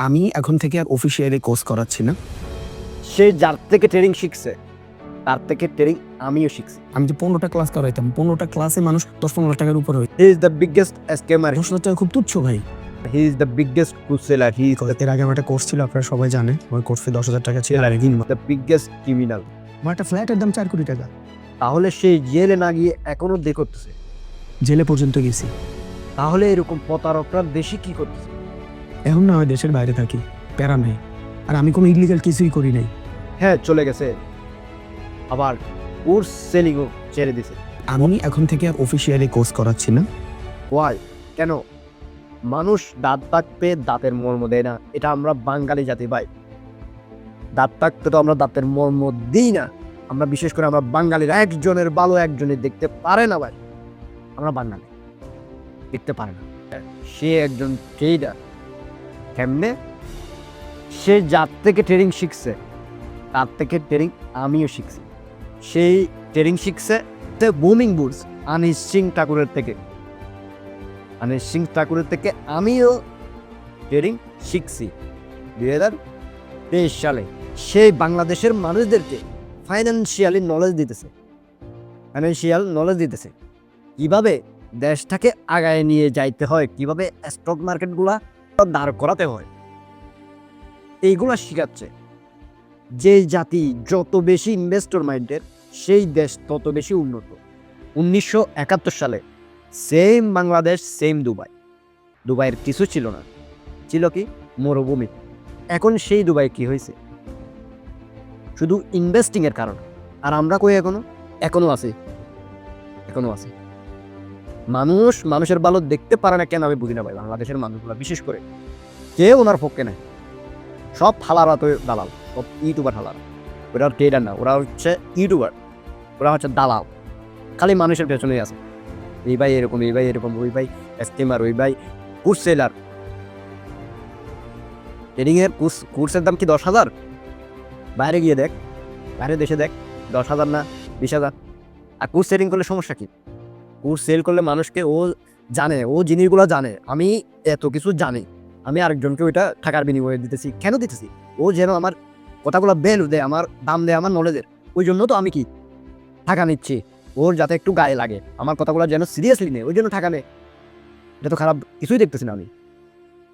আমি এখন থেকে আর অফিসিয়ালি কোর্স করাচ্ছি না। সে যার থেকে ট্রেনিং শিখছে তার থেকে ট্রেনিং আমিও শিখছি। আমি যে 15টা ক্লাস করাইতাম, 15টা ক্লাসে মানুষ 10-15 টাকার উপরে হইত। He is the biggest scammer, 10,000 টাকা খুব তুচ্ছ ভাই। He is the biggest counsellor, he is এর আগে আমার একটা কোর্স ছিল, আপনারা সবাই জানে। ওই কোর্স ফি 10,000 টাকা ছিল। Are the biggest criminal. আমার একটা ফ্ল্যাটের দাম 4 কোটি টাকা। তাহলে সে জেলে না গিয়ে এখনো দে করতেছে। জেলে পর্যন্ত গেছি। তাহলে এরকম প্রতারকরা দেশে কি করতেছে? এখন না হয় দেশের বাইরে থাকি, প্যারা নেই। আর আমি কোনো ইলিগাল কিছুই করি নাই। হ্যাঁ, চলে গেছে, আবার কোর্স সেলিংও ছেড়ে দিছে। আমি এখন থেকে আর অফিসিয়ালি কোর্স করাচ্ছি না। ওয়াই? কেন? মানুষ দাঁত থাকতে দাঁতের মর্ম দেয় না, এটা আমরা বাঙালি জাতি ভাই। দাঁত থাকতে তো আমরা দাঁতের মর্ম দিই না। আমরা বিশেষ করে আমরা বাঙালির একজনের ভালো একজনের দেখতে পারে না ভাই। আমরা বাঙালি দেখতে পারে না। সে একজন ট্রেডার। কেমনে? সে যার থেকে ট্রেনিং শিখছে তার থেকে ট্রেনিং আমিও শিখছি। সেই ট্রেনিং শিখছে বুমিং বুলস আনিস সিং ঠাকুরের থেকে। আনিস সিং ঠাকুরের থেকে আমিও ট্রেনিং শিখছি 2023 সালে। সেই বাংলাদেশের মানুষদেরকে ফাইন্যান্সিয়াল নলেজ দিতেছে কিভাবে দেশটাকে আগায় নিয়ে যাইতে হয়, কিভাবে স্টক মার্কেটগুলা দাঁড় করাতে হয়, এইগুলা শিখাচ্ছে। যে জাতি যত বেশি ইনভেস্টর মাইন্ডের সেই দেশ তত বেশি উন্নত। 1971 সালে সেম বাংলাদেশ, সেম দুবাইয়ের কিছু ছিল না, ছিল কি মরুভূমি। এখন সেই দুবাই কি হয়েছে? শুধু ইনভেস্টিং এর কারণে। আর আমরা কই এখনো আছে। মানুষের ভালো দেখতে পারে না কেন আমি বুঝি না ভাই। বাংলাদেশের মানুষগুলো বিশেষ করে কেউ ওনার পক্ষে নেই। সব হালারা তো দালাল, সব ইউটিউবার হালারা। ওরা ট্রেডার না, ওরা হচ্ছে ইউটিউবার, ওরা হচ্ছে দালাল। খালি মানুষের পেছনেই আছে। এই ভাই এরকম, এই ভাই এরকম, ওই ভাই স্কিমার, ওই ভাই কোর্স সেলার। ট্রেডিং এর কোর্সের দাম কি 10,000? বাইরে গিয়ে দেখ, বাইরের দেশে দেখ, 10,000 না 20,000। আর কোর্স সেলিং করলে সমস্যা কি? কোর্স সেল করলে মানুষকে ও জানে, ও জিনিসগুলো জানে। আমি এত কিছু জানি, আমি আরেকজনকে ওইটা টাকার বিনিময়ে দিতেছি। কেন দিতেছি? ও যেন আমার কথাগুলো ভ্যালু দেয়, আমার দাম দেয়, আমার নলেজের। ওই জন্য তো আমি কি টাকা নিচ্ছি, ওর যাতে একটু গায়ে লাগে, আমার কথাগুলো যেন সিরিয়াসলি নেয়, ওই জন্য টাকা নেয়। এটা তো খারাপ কিছুই দেখতেছি না আমি।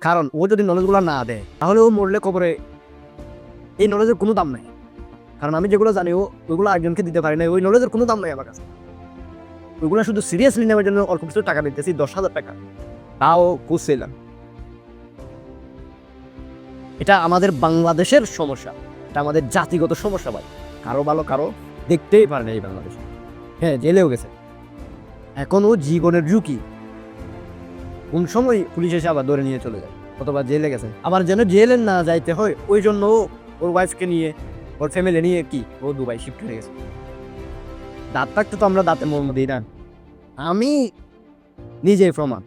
কারণ ও যদি নলেজগুলো না দেয় তাহলে ও মরলে কবরে এই নলেজের কোনো দাম নাই। কারণ আমি যেগুলো জানি ওইগুলো আরেকজনকে দিতে পারি না, ওই নলেজের কোনো দাম নাই আমার কাছে। ওইগুলো শুধু সিরিয়াসলি নেওয়ার জন্য অল্প কিছু টাকা নিতেছি, 10,000 টাকা, তাও খুঁজছিলাম। এটা আমাদের বাংলাদেশের সমস্যা, এটা আমাদের জাতিগত সমস্যা ভাই। কারো ভালো কারো দেখতেই পারে না এই বাংলাদেশে। হ্যাঁ, জেলেও গেছে, এখনও জীবনের ঝুঁকি। কোন সময় পুলিশ এসে আবার ধরে নিয়ে চলে যায়, অথবা জেলে গেছে। আবার যেন জেলে না যাইতে হয় ওই জন্য ওর ওয়াইফকে নিয়ে, ওর ফ্যামিলি নিয়ে কি ও দুবাই শিফট হয়ে গেছে। দাঁত থাকতে তো আমরা দাঁতের মর্ম দিই না। আমি নিজেই প্রমাণ।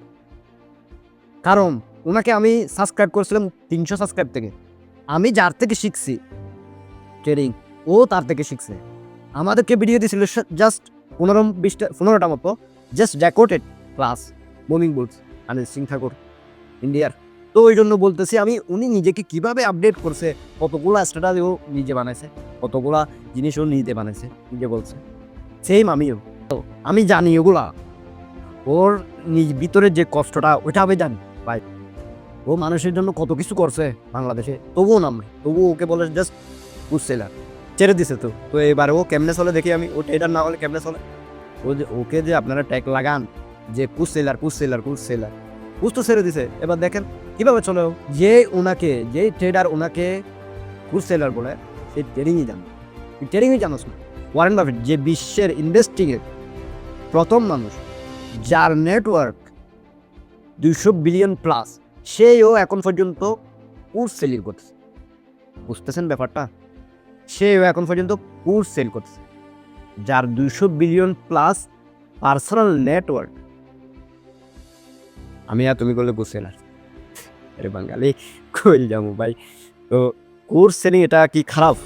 কারণ ওনাকে আমি সাবস্ক্রাইব করেছিলাম 300 সাবস্ক্রাইব থেকে। আমি যার থেকে শিখছি ট্রেডিং, ও তার থেকে শিখছে। আমাদেরকে ভিডিও দিয়েছিল জাস্ট 15টা মতো, just recorded class Booming Bulls Anish Singh Thakur ইন্ডিয়ার। তো ওই জন্য বলতেছি আমি, উনি নিজেকে কিভাবে আপডেট করছে, কতগুলা স্ট্যাটাস ও নিজে বানাইছে, কতগুলা জিনিস ও নিজে বানাইছে, নিজে বলছে। সেম আমিও, তো আমি জানি ওগুলা। ওর ভিতরে যে কষ্টটা ওইটা আমি জানি ভাই। ও মানুষের জন্য কত কিছু করছে বাংলাদেশে, তবুও নাম নাই। তবুও ওকে বলে জাস্ট কোর্স সেলার, ছেড়ে দিছে। তো এবার ও কেমনে চলে দেখি আমি। ও ট্রেডার না হলে কেমনে চলে? ওকে যে আপনারা ট্যাগ লাগান যে কোর্স সেলার, কোর্স তো ছেড়ে দিছে। এবার দেখেন কিভাবে চলে। যে ট্রেডার ওনাকে কোর্স সেলার বলে, সেই ট্রেডিংই জানোস না। ওয়ারেন বাফেট যে বিশ্বের ইনভেস্টিংয়ের প্রথম মানুষ, যার নেটওয়ার্ক 200 বিলিয়ন প্লাস, সেও এখন পর্যন্ত কোর্স সেলিং করতেছে। বুঝতেছেন ব্যাপারটা? সেও এখন পর্যন্ত কোর্স সেল করতেছে, যার 200 বিলিয়ন প্লাস পার্সোনাল নেটওয়ার্ক। আমি আর তুমি করলে বুঝছে না। আরে বাঙালি কই যাবো ভাই। তো কোর্স সেলিং এটা কি খারাপ?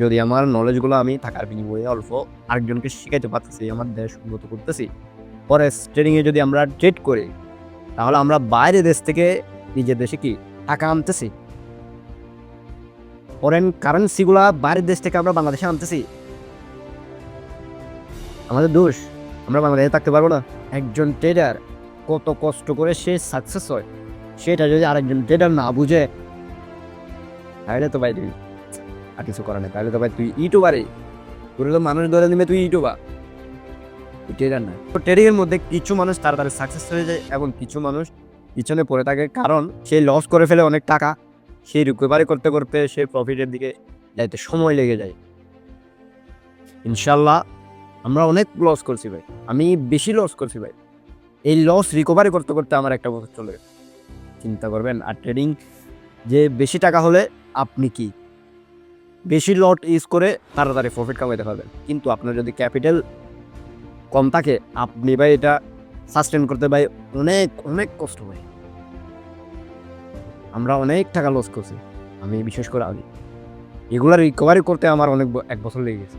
যদি আমার নলেজগুলো আমি টাকার বিনিময়ে অল্প আরেকজনকে শিখাইতে পারতেছি, আমার দেশ উন্নত করতেছি, পরে ট্রেডিংয়ে যদি আমরা ট্রেড করি, তাহলে আমরা বাইরের দেশ থেকে নিজের দেশে কি টাকা আনতেছি, ফরেন কারেন্সিগুলা বাইরের দেশ থেকে আমরা বাংলাদেশে আনতেছি, আমাদের দোষ। আমরা বাংলাদেশে থাকতে পারবো না? একজন ট্রেডার কত কষ্ট করে সে সাকসেস হয়, সেটা যদি আরেকজন ট্রেডার না বুঝে, তাহলে তো ভাই তুই আর কিছু করার নেই। তাহলে তো ভাই তুই ইউটিউবারই, তোর তো মানুষ ধরে নেবে, তুই ইউটিউবার, তুই ট্রেডার না। তো ট্রেডিং এর মধ্যে কিছু মানুষ তাড়াতাড়ি সাকসেস হয়ে যায় এবং কিছু মানুষ পিছনে পড়ে থাকে, কারণ সে লস করে ফেলে অনেক টাকা, সে রিকভারি করতে করতে সে প্রফিটের দিকে যাইতে সময় লেগে যায়। ইনশাল্লাহ আমরা অনেক লস করছি ভাই, আমি বেশি লস করছি ভাই। এই লস রিকভারি করতে করতে আমার 1 বছর চলে গেছে, চিন্তা করবেন। আর ট্রেডিং যে বেশি টাকা হলে আপনি কি বেশি লট ইউজ করে তাড়াতাড়ি প্রফিট কামাইতে পারবেন, কিন্তু আপনার যদি ক্যাপিটাল কম থাকে, আপনি ভাই এটা সাস্টেন করতে ভাই অনেক অনেক কষ্ট হয়। আমরা অনেক টাকা লস করছি, আমি বিশেষ করে আমি এগুলো রিকভারি করতে আমার অনেক 1 বছর লেগে গেছে।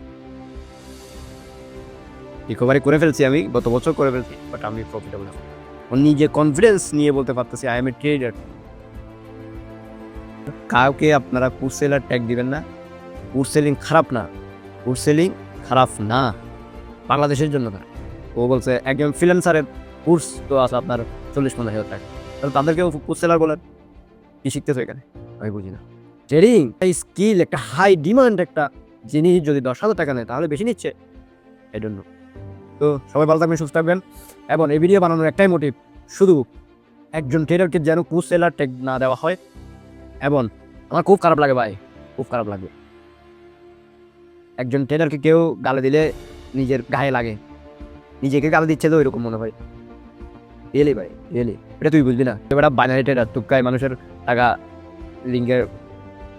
রিকভারি করে ফেলছি, আমি গত বছর করে ফেলছি, বাট আমি প্রফিটেবল না। নিজে কনফিডেন্স নিয়ে বলতে পারতেছি আই এম এ ট্রেডার। কাউকে আপনারা পুশ সেলার ট্যাগ দিবেন না, পুশ সেলিং খারাপ না, পুশ সেলিং খারাপ না, বাংলাদেশের জন্য না। ও বলছে একজন ফ্রিল্যান্সারের কোর্স তো আছে আপনার 40-50 হাজার টাকা, তাহলে তাদেরকেও পুশ সেলার বলেন, কি শিখতেছো এখানে? আমি বুঝি না। ট্রেডিং এই স্কিল, একটা হাই ডিমান্ড একটা জিনিস, যদি 10,000 টাকা নেয় তাহলে বেশি নিচ্ছে, এই জন্য। তো সবাই ভালো থাকবেন, সুস্থ থাকবেন, এবং এই ভিডিও বানানোর একটাই মোটিভ, শুধু একজন ট্রেডারকে যেন পুশ সেলার ট্যাগ না দেওয়া হয়। এবং আমার খুব খারাপ লাগে ভাই, খুব খারাপ লাগবে একজন ট্রেডারকে কেউ গালে দিলে নিজের গায়ে লাগে, নিজেকে গালে দিচ্ছে তো এরকম মনে হয়। রিয়েলি ভাই, রিয়েলি, এটা তুই বুঝবি না। এবার বাইনারি ট্রেডার, তুক্কায় মানুষের টাকা, লিঙ্কের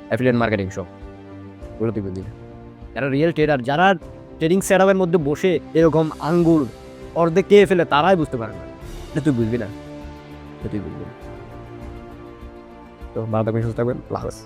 অ্যাফিলিয়েট মার্কেটিং সব, ওগুলো তুই বুঝবি না। যারা রিয়েল ট্রেডার, যারা ট্রেডিং সেটআপের মধ্যে বসে এরকম আঙ্গুল অর্ধেক খেয়ে ফেলে, তারাই বুঝতে পারে না। এটা তুই বুঝবি না, এটা তুই বুঝবি না। তো ভালো থাকবেন, সুস্থ থাকবেন, আল্লাহ হাফেজ।